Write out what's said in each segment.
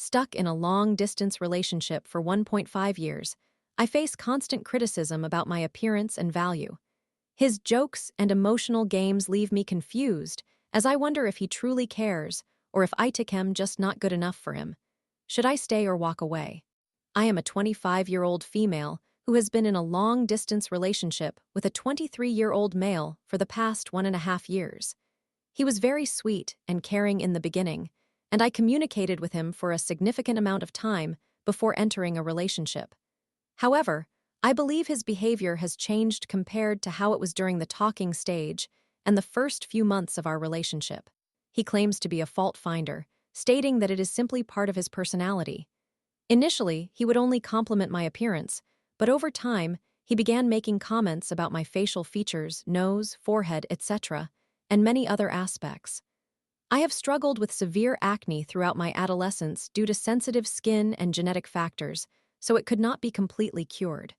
Stuck in a long-distance relationship for 1.5 years, I face constant criticism about my appearance and value. His jokes and emotional games leave me confused, as I wonder if he truly cares or if I am just not good enough for him. Should I stay or walk away? I am a 25-year-old female who has been in a long-distance relationship with a 23-year-old male for the past 1.5 years. He was very sweet and caring in the beginning, and I communicated with him for a significant amount of time before entering a relationship. However, I believe his behavior has changed compared to how it was during the talking stage and the first few months of our relationship. He claims to be a fault finder, stating that it is simply part of his personality. Initially, he would only compliment my appearance, but over time, he began making comments about my facial features, nose, forehead, etc., and many other aspects. I have struggled with severe acne throughout my adolescence due to sensitive skin and genetic factors, so it could not be completely cured.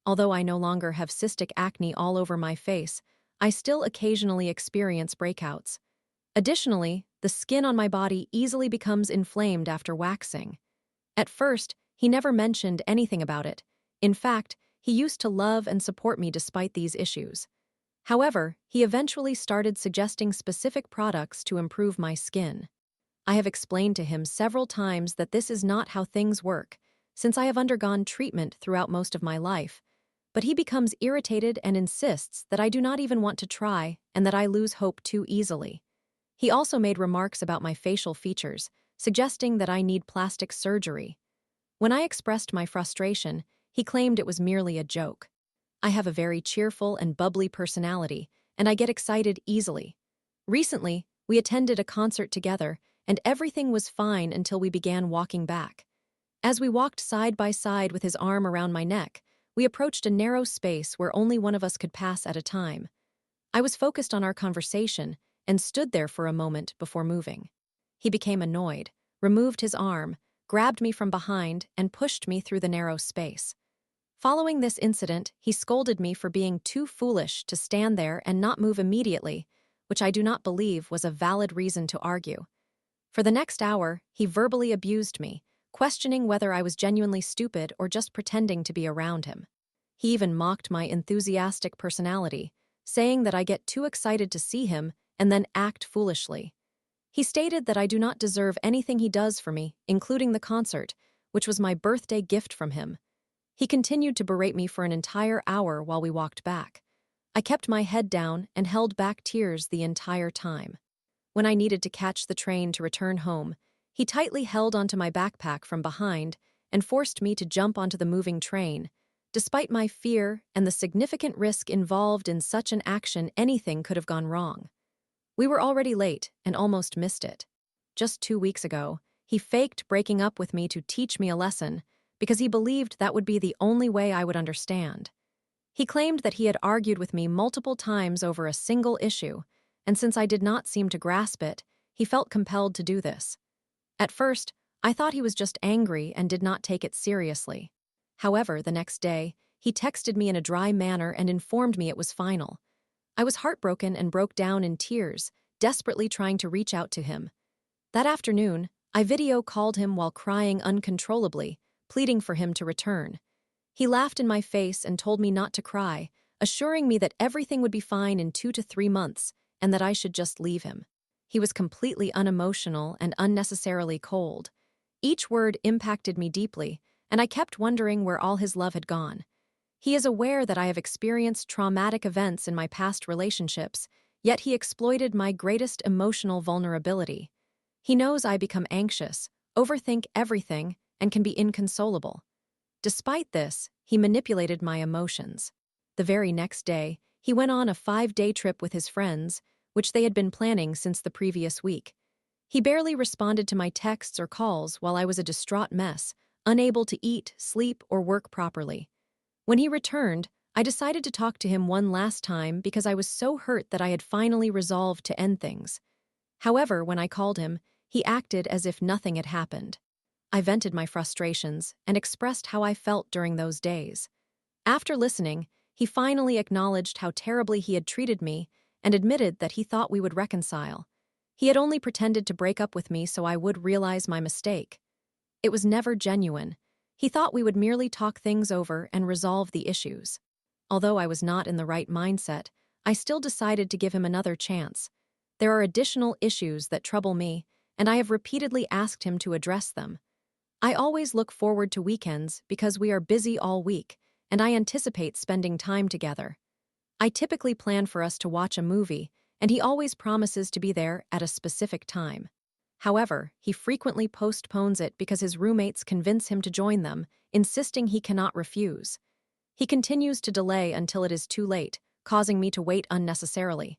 Although I no longer have cystic acne all over my face, I still occasionally experience breakouts. Additionally, the skin on my body easily becomes inflamed after waxing. At first, he never mentioned anything about it. In fact, he used to love and support me despite these issues. However, he eventually started suggesting specific products to improve my skin. I have explained to him several times that this is not how things work, since I have undergone treatment throughout most of my life, but he becomes irritated and insists that I do not even want to try and that I lose hope too easily. He also made remarks about my facial features, suggesting that I need plastic surgery. When I expressed my frustration, he claimed it was merely a joke. I have a very cheerful and bubbly personality, and I get excited easily. Recently, we attended a concert together, and everything was fine until we began walking back. As we walked side by side with his arm around my neck, we approached a narrow space where only one of us could pass at a time. I was focused on our conversation and stood there for a moment before moving. He became annoyed, removed his arm, grabbed me from behind, and pushed me through the narrow space. Following this incident, he scolded me for being too foolish to stand there and not move immediately, which I do not believe was a valid reason to argue. For the next hour, he verbally abused me, questioning whether I was genuinely stupid or just pretending to be around him. He even mocked my enthusiastic personality, saying that I get too excited to see him and then act foolishly. He stated that I do not deserve anything he does for me, including the concert, which was my birthday gift from him. He continued to berate me for an entire hour while we walked back. I kept my head down and held back tears the entire time. When I needed to catch the train to return home, he tightly held onto my backpack from behind and forced me to jump onto the moving train. Despite my fear and the significant risk involved in such an action, anything could have gone wrong. We were already late and almost missed it. Just 2 weeks ago, he faked breaking up with me to teach me a lesson because he believed that would be the only way I would understand. He claimed that he had argued with me multiple times over a single issue, and since I did not seem to grasp it, he felt compelled to do this. At first, I thought he was just angry and did not take it seriously. However, the next day, he texted me in a dry manner and informed me it was final. I was heartbroken and broke down in tears, desperately trying to reach out to him. That afternoon, I video called him while crying uncontrollably, pleading for him to return. He laughed in my face and told me not to cry, assuring me that everything would be fine in 2 to 3 months and that I should just leave him. He was completely unemotional and unnecessarily cold. Each word impacted me deeply, and I kept wondering where all his love had gone. He is aware that I have experienced traumatic events in my past relationships, yet he exploited my greatest emotional vulnerability. He knows I become anxious, overthink everything, and can be inconsolable. Despite this, he manipulated my emotions. The very next day, he went on a 5-day trip with his friends, which they had been planning since the previous week. He barely responded to my texts or calls while I was a distraught mess, unable to eat, sleep, or work properly. When he returned, I decided to talk to him one last time because I was so hurt that I had finally resolved to end things. However, when I called him, he acted as if nothing had happened. I vented my frustrations and expressed how I felt during those days. After listening, he finally acknowledged how terribly he had treated me and admitted that he thought we would reconcile. He had only pretended to break up with me so I would realize my mistake. It was never genuine. He thought we would merely talk things over and resolve the issues. Although I was not in the right mindset, I still decided to give him another chance. There are additional issues that trouble me, and I have repeatedly asked him to address them. I always look forward to weekends because we are busy all week, and I anticipate spending time together. I typically plan for us to watch a movie, and he always promises to be there at a specific time. However, he frequently postpones it because his roommates convince him to join them, insisting he cannot refuse. He continues to delay until it is too late, causing me to wait unnecessarily.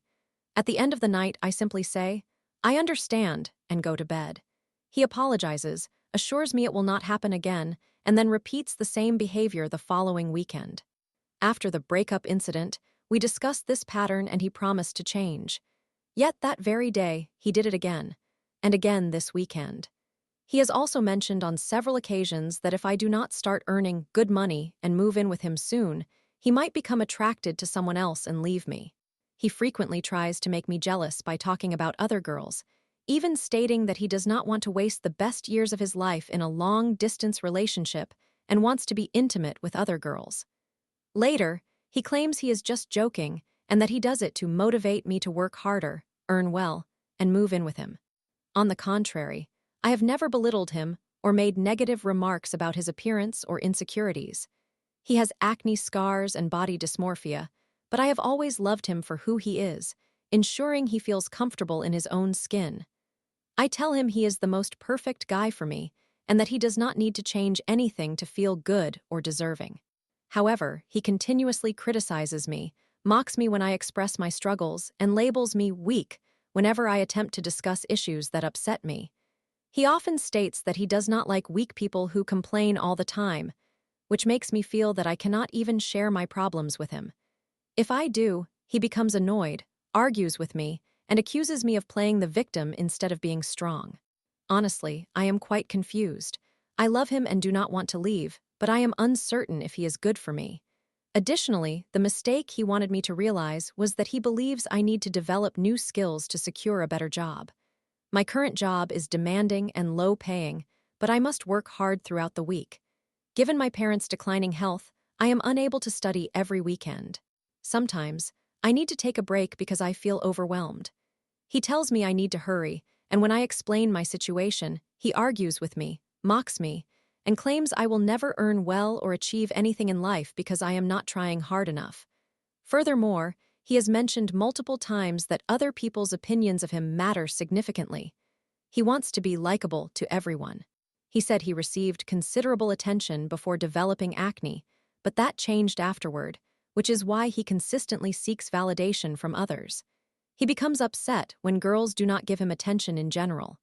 At the end of the night, I simply say, "I understand," and go to bed. He apologizes, assures me it will not happen again, and then repeats the same behavior the following weekend. After the breakup incident, we discussed this pattern and he promised to change. Yet that very day, he did it again, and again this weekend. He has also mentioned on several occasions that if I do not start earning good money and move in with him soon, he might become attracted to someone else and leave me. He frequently tries to make me jealous by talking about other girls, even stating that he does not want to waste the best years of his life in a long-distance relationship and wants to be intimate with other girls. Later, he claims he is just joking and that he does it to motivate me to work harder, earn well, and move in with him. On the contrary, I have never belittled him or made negative remarks about his appearance or insecurities. He has acne scars and body dysmorphia, but I have always loved him for who he is, ensuring he feels comfortable in his own skin. I tell him he is the most perfect guy for me and that he does not need to change anything to feel good or deserving. However, he continuously criticizes me, mocks me when I express my struggles, and labels me weak whenever I attempt to discuss issues that upset me. He often states that he does not like weak people who complain all the time, which makes me feel that I cannot even share my problems with him. If I do, he becomes annoyed, argues with me, and accuses me of playing the victim instead of being strong. Honestly, I am quite confused. I love him and do not want to leave, but I am uncertain if he is good for me. Additionally, the mistake he wanted me to realize was that he believes I need to develop new skills to secure a better job. My current job is demanding and low-paying, but I must work hard throughout the week. Given my parents' declining health, I am unable to study every weekend. Sometimes, I need to take a break because I feel overwhelmed. He tells me I need to hurry, and when I explain my situation, he argues with me, mocks me, and claims I will never earn well or achieve anything in life because I am not trying hard enough. Furthermore, he has mentioned multiple times that other people's opinions of him matter significantly. He wants to be likable to everyone. He said he received considerable attention before developing acne, but that changed afterward, which is why he consistently seeks validation from others. He becomes upset when girls do not give him attention in general.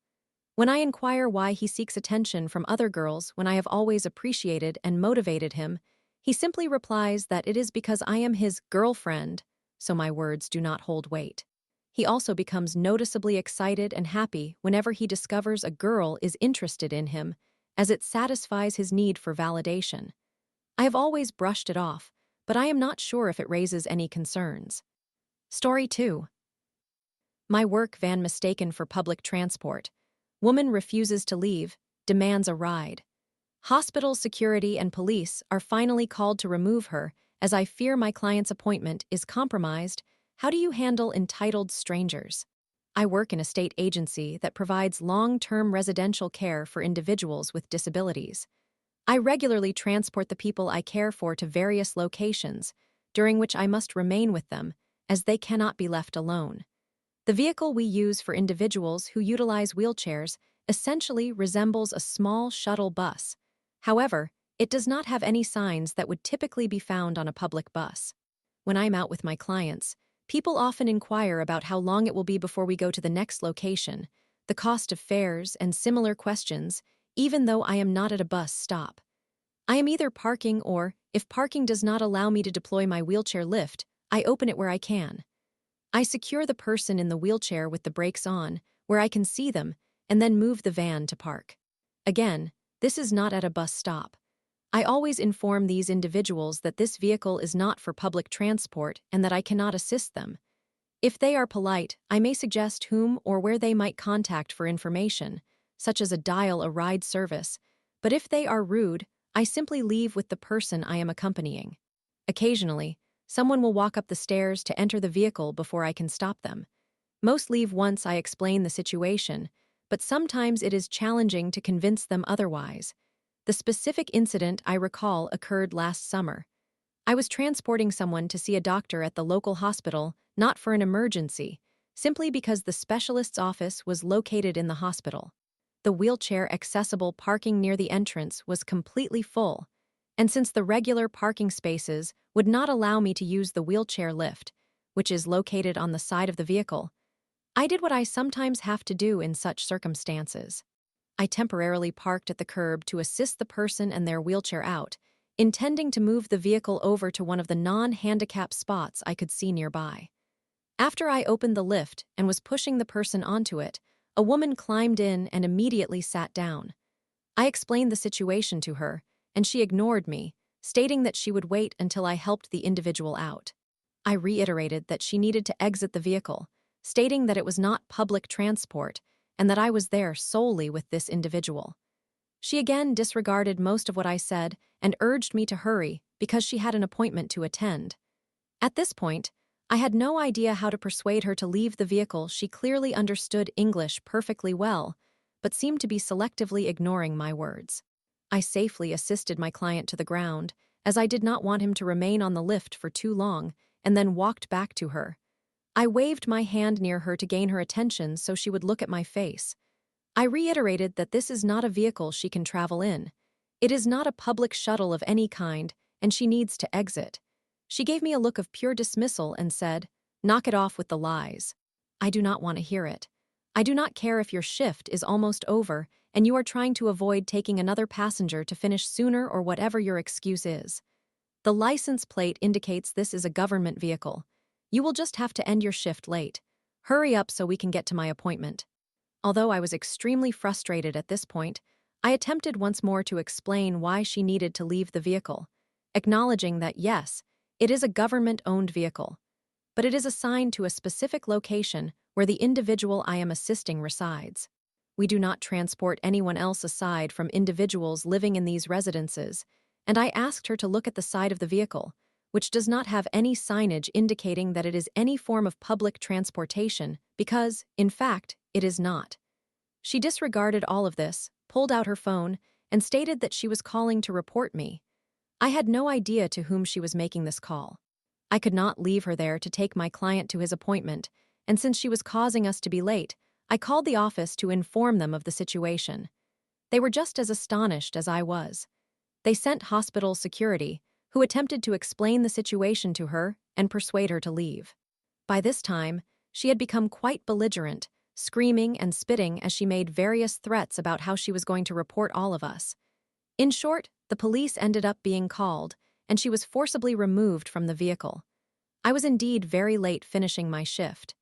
When I inquire why he seeks attention from other girls when I have always appreciated and motivated him, he simply replies that it is because I am his girlfriend, so my words do not hold weight. He also becomes noticeably excited and happy whenever he discovers a girl is interested in him, as it satisfies his need for validation. I have always brushed it off, but I am not sure if it raises any concerns. Story 2. My work van mistaken for public transport. Woman refuses to leave, demands a ride. Hospital security and police are finally called to remove her, as I fear my client's appointment is compromised. How do you handle entitled strangers? I work in a state agency that provides long-term residential care for individuals with disabilities. I regularly transport the people I care for to various locations, during which I must remain with them, as they cannot be left alone. The vehicle we use for individuals who utilize wheelchairs essentially resembles a small shuttle bus. However, it does not have any signs that would typically be found on a public bus. When I'm out with my clients, people often inquire about how long it will be before we go to the next location, the cost of fares, and similar questions, even though I am not at a bus stop. I am either parking or, if parking does not allow me to deploy my wheelchair lift, I open it where I can. I secure the person in the wheelchair with the brakes on, where I can see them, and then move the van to park. Again, this is not at a bus stop. I always inform these individuals that this vehicle is not for public transport and that I cannot assist them. If they are polite, I may suggest whom or where they might contact for information, such as a dial-a-ride service, But if they are rude, I simply leave with the person I am accompanying. Occasionally, someone will walk up the stairs to enter the vehicle before I can stop them. Most leave once I explain the situation, but sometimes it is challenging to convince them otherwise. The specific incident I recall occurred last summer. I was transporting someone to see a doctor at the local hospital, not for an emergency, simply because the specialist's office was located in the hospital. The wheelchair-accessible parking near the entrance was completely full, and since the regular parking spaces would not allow me to use the wheelchair lift, which is located on the side of the vehicle, I did what I sometimes have to do in such circumstances. I temporarily parked at the curb to assist the person and their wheelchair out, intending to move the vehicle over to one of the non-handicap spots I could see nearby. After I opened the lift and was pushing the person onto it, a woman climbed in and immediately sat down. I explained the situation to her, and she ignored me, stating that she would wait until I helped the individual out. I reiterated that she needed to exit the vehicle, stating that it was not public transport and that I was there solely with this individual. She again disregarded most of what I said and urged me to hurry because she had an appointment to attend. At this point, I had no idea how to persuade her to leave the vehicle. She clearly understood English perfectly well, but seemed to be selectively ignoring my words. I safely assisted my client to the ground, as I did not want him to remain on the lift for too long, and then walked back to her. I waved my hand near her to gain her attention so she would look at my face. I reiterated that this is not a vehicle she can travel in. It is not a public shuttle of any kind, and she needs to exit. She gave me a look of pure dismissal and said, "Knock it off with the lies. I do not want to hear it. I do not care if your shift is almost over and you are trying to avoid taking another passenger to finish sooner or whatever your excuse is. The license plate indicates this is a government vehicle. You will just have to end your shift late. Hurry up so we can get to my appointment." Although I was extremely frustrated at this point, I attempted once more to explain why she needed to leave the vehicle, acknowledging that yes, it is a government-owned vehicle, but it is assigned to a specific location where the individual I am assisting resides. We do not transport anyone else aside from individuals living in these residences, and I asked her to look at the side of the vehicle, which does not have any signage indicating that it is any form of public transportation because, in fact, it is not. She disregarded all of this, pulled out her phone, and stated that she was calling to report me. I had no idea to whom she was making this call. I could not leave her there to take my client to his appointment, and since she was causing us to be late, I called the office to inform them of the situation. They were just as astonished as I was. They sent hospital security, who attempted to explain the situation to her and persuade her to leave. By this time, she had become quite belligerent, screaming and spitting as she made various threats about how she was going to report all of us. In short, the police ended up being called, and she was forcibly removed from the vehicle. I was indeed very late finishing my shift.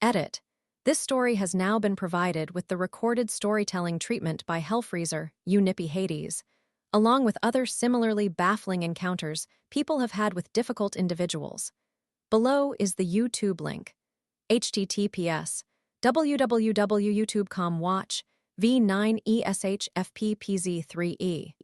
Edit. This story has now been provided with the recorded storytelling treatment by Hellfreezer, you nippy Hades, along with other similarly baffling encounters people have had with difficult individuals. Below is the YouTube link. https www.youtube.com/watch v9 ESHFPPZ3E